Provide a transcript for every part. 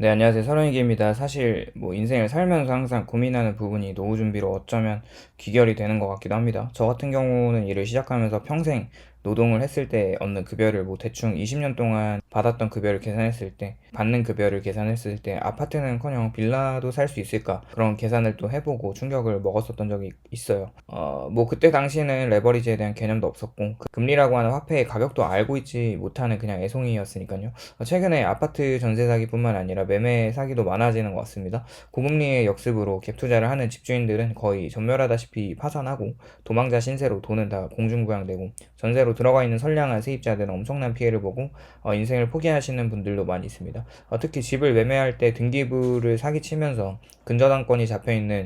네, 안녕하세요. 서른이기입니다. 사실 뭐 인생을 살면서 항상 고민하는 부분이 노후 준비로 어쩌면 귀결이 되는 것 같기도 합니다. 저 같은 경우는 일을 시작하면서 평생 노동을 했을 때 얻는 급여를 뭐 대충 20년 동안 받았던 급여를 계산했을 때, 받는 급여를 계산했을 때 아파트는커녕 빌라도 살 수 있을까? 그런 계산을 또 해보고 충격을 먹었었던 적이 있어요. 뭐 그때 당시에는 레버리지에 대한 개념도 없었고 그 금리라고 하는 화폐의 가격도 알고 있지 못하는 그냥 애송이였으니까요. 최근에 아파트 전세 사기뿐만 아니라 매매 사기도 많아지는 것 같습니다. 고금리의 역습으로 갭 투자를 하는 집주인들은 거의 전멸하다시피 파산하고 도망자 신세로 돈은 다 공중부양되고 전세로 들어가 있는 선량한 세입자들은 엄청난 피해를 보고 인생을 포기하시는 분들도 많이 있습니다. 특히 집을 매매할 때 등기부를 사기치면서 근저당권이 잡혀있는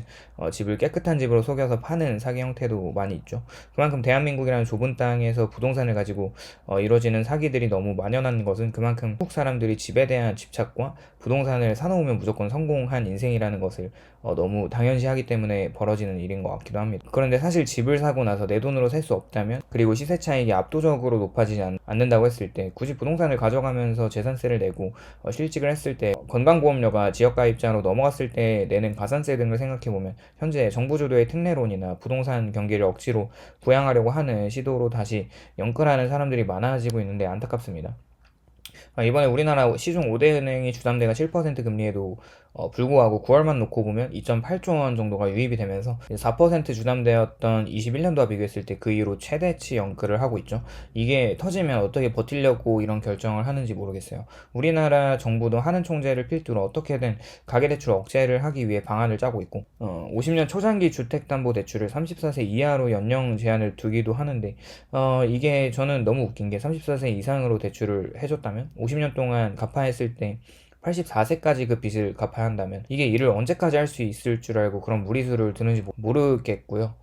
집을 깨끗한 집으로 속여서 파는 사기 형태도 많이 있죠. 그만큼 대한민국이라는 좁은 땅에서 부동산을 가지고 이루어지는 사기들이 너무 만연한 것은 그만큼 한국 사람들이 집에 대한 집착과 부동산을 사놓으면 무조건 성공한 인생이라는 것을 너무 당연시하기 때문에 벌어지는 일인 것 같기도 합니다. 그런데 사실 집을 사고 나서 내 돈으로 살 수 없다면, 그리고 시세 차익이 압도적으로 높아지지 않는다고 했을 때 굳이 부동산을 가져가면서 재산세를 내고 실직을 했을 때 건강보험료가 지역가입자로 넘어갔을 때 내는 가산세 등을 생각해보면 현재 정부 주도의 특례론이나 부동산 경기를 억지로 부양하려고 하는 시도로 다시 연끌하는 사람들이 많아지고 있는데 안타깝습니다. 이번에 우리나라 시중 5대 은행이 주담대가 7% 금리에도 불구하고 9월만 놓고 보면 2.8조 원 정도가 유입이 되면서 4% 주담대였던 21년도와 비교했을 때 그 이후로 최대치 연끌을 하고 있죠. 이게 터지면 어떻게 버티려고 이런 결정을 하는지 모르겠어요. 우리나라 정부도 하는 총재를 필두로 어떻게든 가계대출 억제를 하기 위해 방안을 짜고 있고 50년 초장기 주택담보대출을 34세 이하로 연령 제한을 두기도 하는데 이게 저는 너무 웃긴 게 34세 이상으로 대출을 해줬다면 50년 동안 갚아야 했을 때 84세까지 그 빚을 갚아야 한다면 이게 일을 언제까지 할 수 있을 줄 알고 그런 무리수를 드는지 모르겠고요.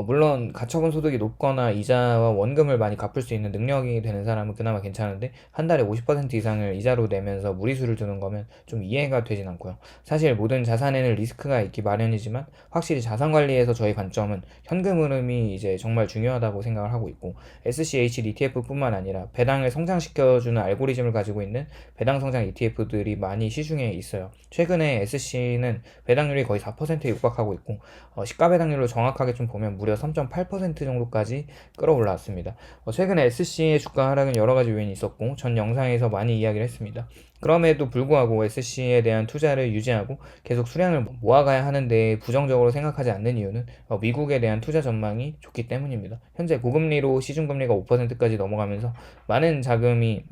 물론 가처분 소득이 높거나 이자와 원금을 많이 갚을 수 있는 능력이 되는 사람은 그나마 괜찮은데 한 달에 50% 이상을 이자로 내면서 무리수를 두는 거면 좀 이해가 되진 않고요. 사실 모든 자산에는 리스크가 있기 마련이지만 확실히 자산 관리에서 저희 관점은 현금 흐름이 이제 정말 중요하다고 생각을 하고 있고 SCH ETF뿐만 아니라 배당을 성장시켜주는 알고리즘을 가지고 있는 배당 성장 ETF들이 많이 시중에 있어요. 최근에 SC는 배당률이 거의 4%에 육박하고 있고 시가 배당률을 정확하게 좀 보면 무려 3.8% 정도까지 끌어올라왔습니다. 최근에 SC의 주가 하락은 여러 가지 요인이 있었고 전 영상에서 많이 이야기를 했습니다. 그럼에도 불구하고 SC에 대한 투자를 유지하고 계속 수량을 모아가야 하는데 부정적으로 생각하지 않는 이유는 미국에 대한 투자 전망이 좋기 때문입니다. 현재 고금리로 시중금리가 5%까지 넘어가면서 많은 자금이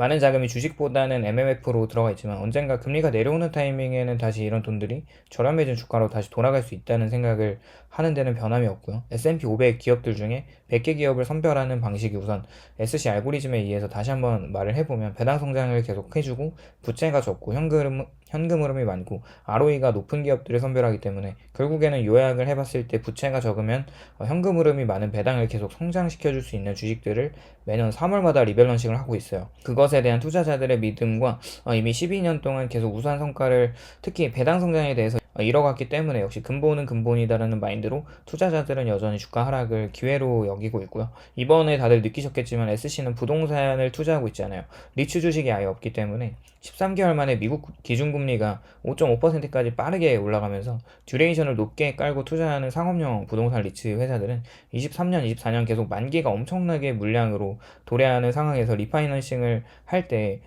주식보다는 MMF로 들어가 있지만 언젠가 금리가 내려오는 타이밍에는 다시 이런 돈들이 저렴해진 주가로 다시 돌아갈 수 있다는 생각을 하는 데는 변함이 없고요. S&P 500 기업들 중에 100개 기업을 선별하는 방식이 우선 SC 알고리즘에 의해서 다시 한번 말을 해보면 배당 성장을 계속 해주고 부채가 적고 현금 흐름이 많고 ROE가 높은 기업들을 선별하기 때문에 결국에는 요약을 해봤을 때 부채가 적으면 현금 흐름이 많은 배당을 계속 성장시켜줄 수 있는 주식들을 매년 3월마다 리밸런싱을 하고 있어요. 그것에 대한 투자자들의 믿음과 이미 12년 동안 계속 우수한 성과를 특히 배당 성장에 대해서 이뤄갔기 때문에 역시 근본은 근본이다라는 마인드로 투자자들은 여전히 주가 하락을 기회로 여기고 있고요. 이번에 다들 느끼셨겠지만 SC는 부동산을 투자하고 있잖아요. 리츠 주식이 아예 없기 때문에 13개월 만에 미국 기준금리가 5.5%까지 빠르게 올라가면서 듀레이션을 높게 깔고 투자하는 상업용 부동산 리츠 회사들은 23년, 24년 계속 만기가 엄청나게 물량으로 도래하는 상황에서 리파이낸싱을 할 때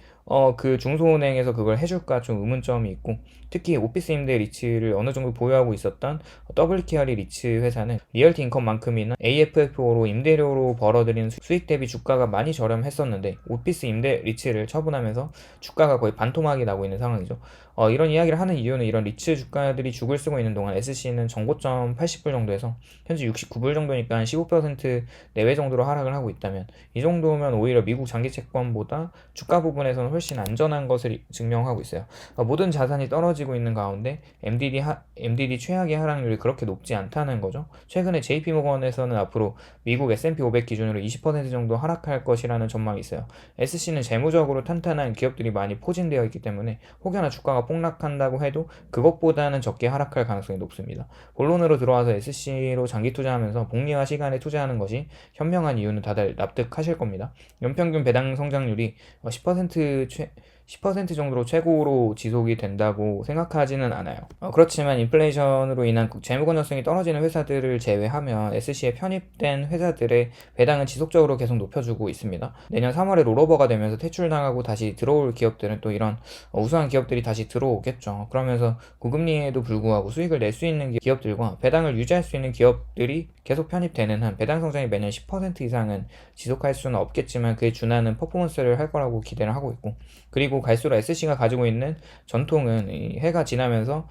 그 중소은행에서 그걸 해줄까 좀 의문점이 있고 특히 오피스 임대 리츠를 어느 정도 보유하고 있었던 WKR이 리츠 회사는 리얼티 인컴만큼이나 AFFO로 임대료로 벌어들이는 수익 대비 주가가 많이 저렴했었는데 오피스 임대 리츠를 처분하면서 주가가 거의 반토막이 나고 있는 상황이죠. 이런 이야기를 하는 이유는 이런 리츠 주가들이 죽을 쓰고 있는 동안 SC는 정고점 80불 정도에서 현재 69불 정도니까 15% 내외 정도로 하락을 하고 있다면 이 정도면 오히려 미국 장기 채권보다 주가 부분에서는 훨씬 안전한 것을 증명하고 있어요. 모든 자산이 떨어지고 있는 가운데 MDD 최악의 하락률이 그렇게 높지 않다는 거죠. 최근에 JP모건에서는 앞으로 미국 S&P 500 기준으로 20% 정도 하락할 것이라는 전망이 있어요. SC는 재무적으로 탄탄한 기업들이 많이 포진되어 있기 때문에 혹여나 주가가 폭락한다고 해도 그것보다는 적게 하락할 가능성이 높습니다. 본론으로 들어와서 SC로 장기 투자하면서 복리와 시간에 투자하는 것이 현명한 이유는 다들 납득하실 겁니다. 연평균 배당 성장률이 10% 10% 정도로 최고로 지속이 된다고 생각하지는 않아요. 그렇지만 인플레이션으로 인한 재무 건전성이 떨어지는 회사들을 제외하면 SC에 편입된 회사들의 배당은 지속적으로 계속 높여주고 있습니다. 내년 3월에 롤오버가 되면서 퇴출당하고 다시 들어올 기업들은 또 이런 우수한 기업들이 다시 들어오겠죠. 그러면서 고금리에도 불구하고 수익을 낼 수 있는 기업들과 배당을 유지할 수 있는 기업들이 계속 편입되는 한 배당 성장이 매년 10% 이상은 지속할 수는 없겠지만 그에 준하는 퍼포먼스를 할 거라고 기대를 하고 있고, 그리고 갈수록 SC가 가지고 있는 전통은 이 해가 지나면서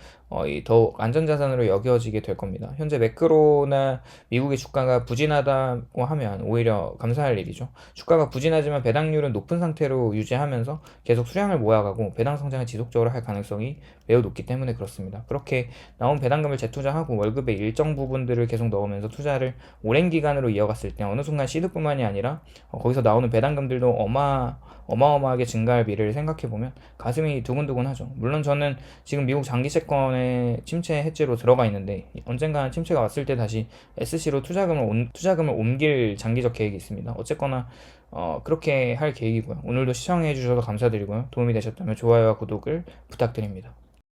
더욱 안전자산으로 여겨지게 될 겁니다. 현재 매크로나 미국의 주가가 부진하다고 하면 오히려 감사할 일이죠. 주가가 부진하지만 배당률은 높은 상태로 유지하면서 계속 수량을 모아가고 배당 성장을 지속적으로 할 가능성이 매우 높기 때문에 그렇습니다. 그렇게 나온 배당금을 재투자하고 월급의 일정 부분들을 계속 넣으면서 투자를 오랜 기간으로 이어갔을 때 어느 순간 시드뿐만이 아니라 거기서 나오는 배당금들도 어마어마하게 증가할 미래를 생각해보면 가슴이 두근두근하죠. 물론 저는 지금 미국 장기 채권의 침체 해지로 들어가 있는데 언젠가 침체가 왔을 때 다시 SC로 투자금을 옮길 장기적 계획이 있습니다. 어쨌거나 그렇게 할 계획이고요. 오늘도 시청해 주셔서 감사드리고요. 도움이 되셨다면 좋아요와 구독을 부탁드립니다.